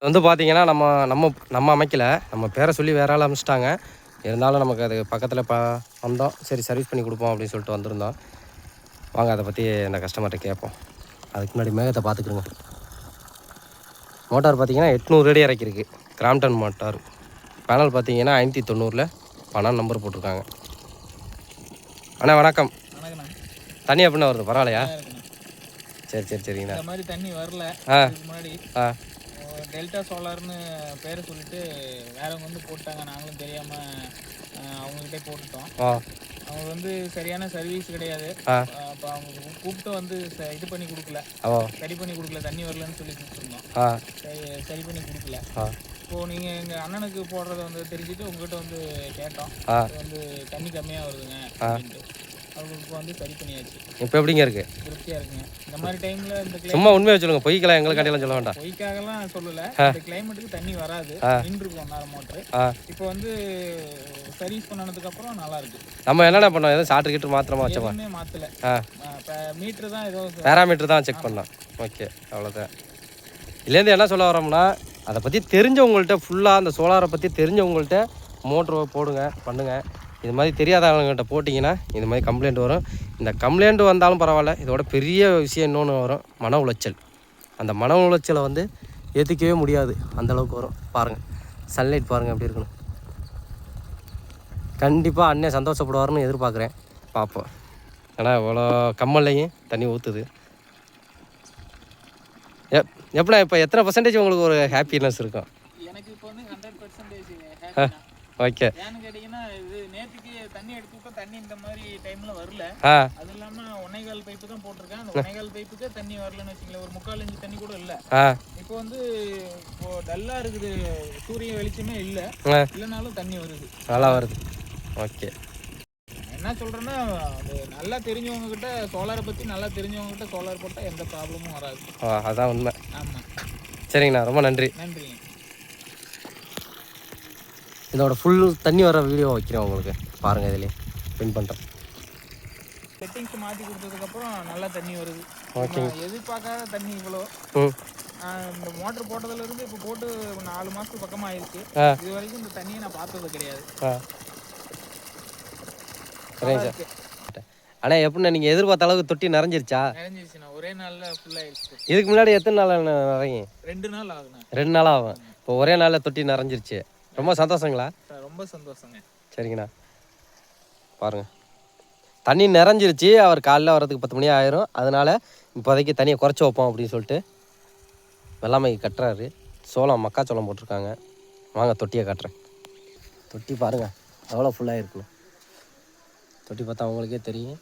வந்து பார்த்தீங்கன்னா நம்ம நம்ம நம்ம அமைக்கல, நம்ம பேரை சொல்லி வேற ஆள் அமைச்சிட்டாங்க. இருந்தாலும் நமக்கு அது பக்கத்தில் வந்தோம். சரி சர்வீஸ் பண்ணி கொடுப்போம் அப்படின்னு சொல்லிட்டு வந்திருந்தோம். வாங்க அதை பற்றி இந்த கஸ்டமர்கிட்ட கேட்போம். அதுக்கு முன்னாடி மேகத்தை பார்த்துக்குங்க. மோட்டார் பார்த்தீங்கன்னா 800 அடி இறக்கிருக்கு. Crompton motor. பேனல் பார்த்தீங்கன்னா 590 12 நம்பர் போட்டிருக்காங்க. அண்ணா வணக்கம். தண்ணி எப்படின்னா வருது? பரவாயில்லையா? சரி சரி சரிங்கண்ணா. இந்த மாதிரி தண்ணி வரல. இதுக்கு முன்னாடி டெல்டா சோலார்னு பேரை சொல்லிட்டு வேறவங்க வந்து போட்டாங்க. நாங்களும் தெரியாமல் அவங்ககிட்டே போட்டுட்டோம். அவங்க வந்து சரியான சர்வீஸ் கிடையாது. அப்போ அவங்க கூப்பிட்டு வந்து இது பண்ணி கொடுக்கல, சரி பண்ணி கொடுக்கல. தண்ணி வரலன்னு சொல்லி கூப்பிட்டுருந்தோம். சரி பண்ணி கொடுக்கல. இப்போது நீங்கள் எங்கள் அண்ணனுக்கு போடுறத வந்து தெரிஞ்சுட்டு உங்ககிட்ட வந்து கேட்டோம். வந்து தண்ணி கம்மியாக வருதுங்க அப்படின்ட்டு. அவங்களுக்கு வந்து சரி பண்ணியாச்சு. இப்போ எப்படிங்க இருக்கு? திருப்தியாக இருக்குங்க. இந்த மாதிரி டைமில் இந்த சும்மா உண்மையை சொல்லுங்கள், பொய்க்கலாம் எங்களுக்காண்டியெல்லாம் சொல்ல வேண்டாம். பொய்க்காகலாம் சொல்லலை. இந்த கிளைமேட்டுக்கு தண்ணி வராது, நின்றுருக்கும் நேரம் மோட்ரு. இப்போ வந்து சர்வீஸ் பண்ணதுக்கப்புறம் நல்லா இருக்கு. நம்ம என்னென்ன பண்ணோம்? எதுவும் சாட்டு கிட்டு மாத்திரமா வச்சோமா? எதுவுமே மாற்றலை. இப்போ மீட்ரு தான் ஏதோ பேராமீட்டர் தான் செக் பண்ணோம். ஓகே, அவ்வளோதான். இதுலேருந்து என்ன சொல்ல வரோம்னா, அதை பற்றி தெரிஞ்சவங்கள்ட்ட ஃபுல்லாக அந்த சோலாரை பற்றி தெரிஞ்சவங்கள்ட்ட மோட்ரு போடுங்க, பண்ணுங்கள். இது மாதிரி தெரியாதவங்ககிட்ட போட்டிங்கன்னா இது மாதிரி கம்ப்ளைண்ட் வரும். இந்த கம்ப்ளைண்ட் வந்தாலும் பரவாயில்ல, இதோட பெரிய விஷயம் இன்னொன்று வரும், மன உளைச்சல். அந்த மன உளைச்சலை வந்து ஏற்றுக்கவே முடியாது, அந்தளவுக்கு வரும். பாருங்கள், சன்லைட் பாருங்கள் எப்படி இருக்குன்னு. கண்டிப்பாக அண்ணன் சந்தோஷப்படுவார்னு எதிர்பார்க்குறேன். பார்ப்போம். ஏன்னா இவ்வளோ கம்மல்லையும் தண்ணி ஊற்றுது. எப்படின்னா இப்போ எத்தனை பர்சன்டேஜ் உங்களுக்கு ஒரு ஹாப்பினஸ் இருக்கும்? எனக்கு இப்போ வந்து 100% ஓகே. ஏன்னு கேட்டிங்கன்னா, இது நேற்றுக்கு தண்ணி எடுத்து விட்டா தண்ணி இந்த மாதிரி டைமில் வரல. அது இல்லாமல் 1.25 பைப்பு தான் போட்டிருக்கேன். அந்த 1.25 பைப்புக்கே தண்ணி வரலன்னு வச்சுங்களேன். ஒரு 3/4 இன்ச்சு தண்ணி கூட இல்லை. இப்போ வந்து இப்போ டல்லாக இருக்குது, சூரிய வெளிச்சமே இல்லை. இல்லைனாலும் தண்ணி வருது, நல்லா வருது. ஓகே. என்ன சொல்கிறேன்னா, அது நல்லா தெரிஞ்சவங்க கிட்ட சோலாரை பற்றி நல்லா தெரிஞ்சவங்க கிட்ட சோலார் போட்டால் எந்த ப்ராப்ளமும் வராது. அதான் உண்மை. ஆமாம். சரிங்கண்ணா, ரொம்ப நன்றி. நன்றிங்க. இதோட ஃபுல் தண்ணி வர வீடியோ வைக்கிறேன் உங்களுக்கு, பாருங்கள். இதுலேயே பின் பண்ணுறேன். செட்டிங்ஸ் மாற்றி கொடுத்ததுக்கப்புறம் நல்லா தண்ணி வருது. ஓகே. எதிர்பார்க்காத தண்ணி இவ்வளோ. இந்த மோட்டர் போட்டதுலேருந்து இப்போ போட்டு 4 மாதத்துக்கு பக்கமாக ஆயிடுச்சு. இது வரைக்கும் இந்த தண்ணியை நான் பார்த்தது கிடையாது. சரிங்க சார். ஆனால் எப்படின்னா நீங்கள் எதிர்பார்த்த அளவுக்கு தொட்டி நிறைஞ்சிருச்சா? நிறைஞ்சிருச்சுண்ணா, ஒரே நாளில் ஃபுல்லாகிடுச்சு. இதுக்கு முன்னாடி எத்தனை நாள் நிறையும்? 2 நாள் ஆகுண்ணா. 2 நாள் ஆகும். இப்போ ஒரே நாளில் தொட்டி நிறைஞ்சிருச்சு. ரொம்ப சந்தோஷங்களா? ரொம்ப சந்தோஷங்க. சரிங்கண்ணா, பாருங்கள் தண்ணி நிறைஞ்சிருச்சு. அவர் காலைல வரதுக்கு 10 மணி ஆயிரும். அதனால் இப்போதைக்கு தண்ணியை குறைச்சி வைப்போம் அப்படின்னு சொல்லிட்டு வெள்ளாமை கட்டுறாரு. சோளம், மக்காச்சோளம் போட்டிருக்காங்க. வாங்க தொட்டியை காட்டுறேன். தொட்டி பாருங்கள் எவ்வளோ ஃபுல்லாக இருக்கணும். தொட்டி பார்த்தா அவங்களுக்கே தெரியும்.